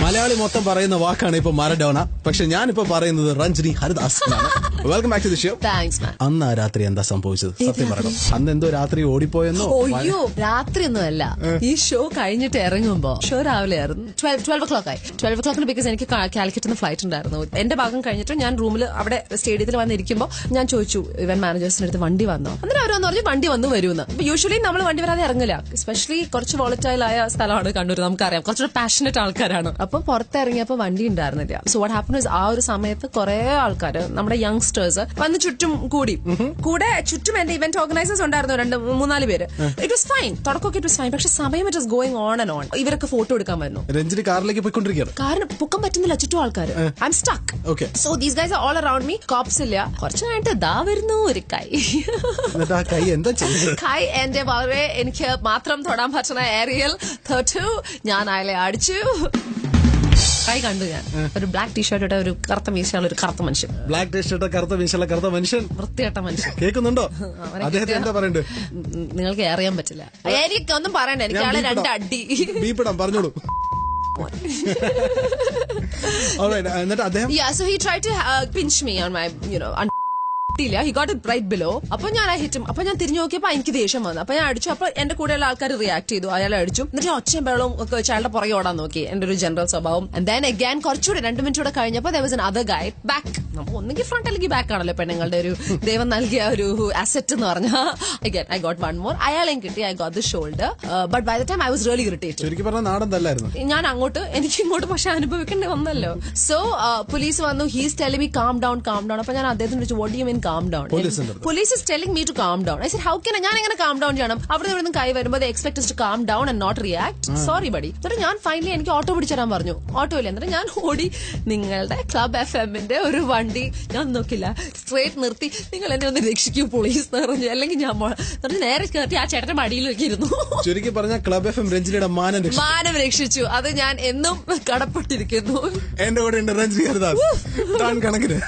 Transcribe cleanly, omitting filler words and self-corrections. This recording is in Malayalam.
മലയാളി മൊത്തം പറയുന്ന വാക്കാണ് ഇപ്പൊ മാരഡോണ. പക്ഷെ ഞാനിപ്പോ പറയുന്നത് Ranjini Haridas. Welcome back to the show. അന്ന് ആ രാത്രി എന്താ സംഭവിച്ചത്? സത്യം പറയണം. അന്ന് എന്തോ രാത്രി ഓടിപ്പോയെന്നോ? അയ്യോ, രാത്രി ഒന്നും അല്ല. ഈ ഷോ കഴിഞ്ഞിട്ട് ഇറങ്ങുമ്പോ, ഷോ രാവിലെ ആയിരുന്നു, 12 o'clock ആയി. 12 o'clock ബിക്കോസ് എനിക്ക് കാലിക്കറ്റ് ഫ്ലൈറ്റ് ഉണ്ടായിരുന്നു. എന്റെ ഭാഗം കഴിഞ്ഞിട്ട് ഞാൻ റൂമിൽ അവിടെ സ്റ്റേഡിയത്തിൽ വന്നിരിക്കുമ്പോ ഞാൻ ചോദിച്ചു ഇവന്റ് മാനേജേഴ്സിന്റെ അടുത്ത് വണ്ടി വന്നോ? അന്നേരം അവരെന്ന് പറഞ്ഞു വണ്ടി വന്നു വരുമെന്ന്. യൂഷ്വലി നമ്മൾ വണ്ടി വരാതെ ഇറങ്ങില്ല. എസ്പെഷ്യലി കുറച്ച് വോളറ്റൈൽ ആയ സ്ഥലമാണ് കണ്ണൂർ, നമുക്കറിയാം. കുറച്ചുകൂടെ പാഷനറ്റ് ആൾക്കാരാണ്. അപ്പൊ പുറത്തിറങ്ങിയപ്പോ വണ്ടി ഉണ്ടായിരുന്നില്ല. സോ വാട്ട് ഹാപ്പൻസ്, ആ ഒരു സമയത്ത് കുറെ ആൾക്കാർ, നമ്മുടെ യങ്സ്റ്റേഴ്സ് വന്ന് ചുറ്റും കൂടെ ചുറ്റും എന്റെ ഇവന്റ് ഓർഗനൈസേഴ്സ് ഉണ്ടായിരുന്നു, 2-3-4 പേര്. ഇറ്റ് വാസ് ഫൈൻ, തുടക്കമൊക്കെ ഇറ്റ് വാസ് ഫൈൻ. പക്ഷെ സമയം it was going on and on. ഇവരൊക്കെ ഫോട്ടോ എടുക്കാൻ വരുന്നു. രഞ്ജിനി കാറിലേക്ക് പോയിക്കൊണ്ടിരിക്കുകയാണ്. കാറിന് പൊക്കം പറ്റുന്നില്ല, ചുറ്റും ആൾക്കാർ. I M stuck. So these guys are all around me. Corps ഇല്ല. കുറച്ച് കഴിഞ്ഞിട്ട് ദാ വരുന്നു ഒരു കൈ. കൈ എന്റെ വളരെ എനിക്ക് മാത്രം തൊടാൻ പറ്റുന്ന ഏരിയൽ തൊട്ടു. ഞാൻ അയാളെ അടിച്ചു. കൈ കണ്ടു ഞാൻ. ഒരു ബ്ലാക്ക് ടീഷർട്ട് ഇട്ട ഒരു കറുത്ത മീശയുള്ള ഒരു കറുത്ത മനുഷ്യൻ. ബ്ലാക്ക് ടീഷർട്ട് കറുത്ത മീശയുള്ള കറുത്ത മനുഷ്യൻ, വൃത്തികെട്ട മനുഷ്യൻ. കേൾക്കുന്നുണ്ടോ? അദ്ദേഹത്തെ എന്താ പറയണ്ടേ? നിങ്ങൾക്ക് അറിയാൻ പറ്റില്ല. എനിക്കൊന്നും പറയണ്ട. എനിക്ക് ആളെ 2 അടി ബീപ്പിടാം, പറഞ്ഞോളൂ. എന്നിട്ട് അദ്ദേഹം so he tried to pinch me on my he got it right below. അപ്പൊ ഞാൻ ഹിറ്റും. അപ്പൊ ഞാൻ തിരിഞ്ഞു നോക്കിയപ്പോ എനിക്ക് ദേഷ്യം വന്നു. അപ്പൊ ഞാൻ അടിച്ചു. അപ്പൊ എന്റെ കൂടെയുള്ള ആൾക്കാർ റിയാക്ട് ചെയ്തു. അയാളെ അടിച്ചു. എന്നിട്ട് ഒച്ചയും ബഹളവും ഒക്കെ വെച്ച് അയാളുടെ പുറകെ ഓടാൻ നോക്കി. എന്റെ ഒരു ജനറൽ സ്വഭാവം. ദെൻ അഗൈൻ കുറച്ചുകൂടെ 2 മിനിറ്റ് കൂടെ കഴിഞ്ഞപ്പോ there was another guy back. നമുക്ക് ഒന്നെങ്കിൽ ഫ്രണ്ട് അല്ലെങ്കിൽ ബാക്ക് ആണല്ലോ പെണ്ണുങ്ങളുടെ ഒരു ദൈവം നൽകിയ ഒരു അസറ്റ് എന്ന് പറഞ്ഞാൽ. Again I got one more. അയാളെയും കിട്ടി. I got the shoulder. But by the time I was really irritated. ശരിക്കും പറഞ്ഞാൽ നാടൻ തല്ലായിരുന്നു. ഞാൻ അങ്ങോട്ട്, എനിക്ക് ഇങ്ങോട്ട് പക്ഷെ അനുഭവിക്കേണ്ടി വന്നല്ലോ. സോ പോലീസ് വന്നു. He's telling me calm down. അപ്പൊ ഞാൻ അദ്ദേഹത്തിന് ചോദിച്ചു what do you mean calm down? Police is telling me to calm down. I said, how can I? ഞാൻ എങ്ങനെ calm down ചെയ്യണം? അവിടെ നിന്ന് കൈ വരുമ്പോ they expect us to calm down and not react. Sorry buddy. എന്നിട്ട് ഞാൻ ഫൈനലി എനിക്ക് ഓട്ടോ പിടിച്ചേരാൻ പറഞ്ഞു. ഓട്ടോ ഇല്ല. എന്നിട്ട് ഞാൻ ഓടി നിങ്ങളുടെ ക്ലബ് FM-ന്റെ ഒരു വണ്ടി ഞാൻ നോക്കില്ല, സ്ട്രേറ്റ് നിർത്തി, നിങ്ങൾ എന്നെ ഒന്ന് രക്ഷിക്കൂ പോലീസ് എന്ന് പറഞ്ഞു. അല്ലെങ്കിൽ ഞാൻ നേരെ കയറ്റി ആ ചേട്ടന്റെ മടിയിലേക്ക് ഇരുന്നു. ചുരുക്കി പറഞ്ഞാൽ ക്ലബ് FM രഞ്ജിനിയുടെ മാനം രക്ഷിച്ചു. അത് ഞാൻ എന്നും കടപ്പെട്ടിരിക്കുന്നു. എന്റെ കൂടെ ഉണ്ട് രഞ്ജിനി ഹരിദാസ്. കണക്കിന്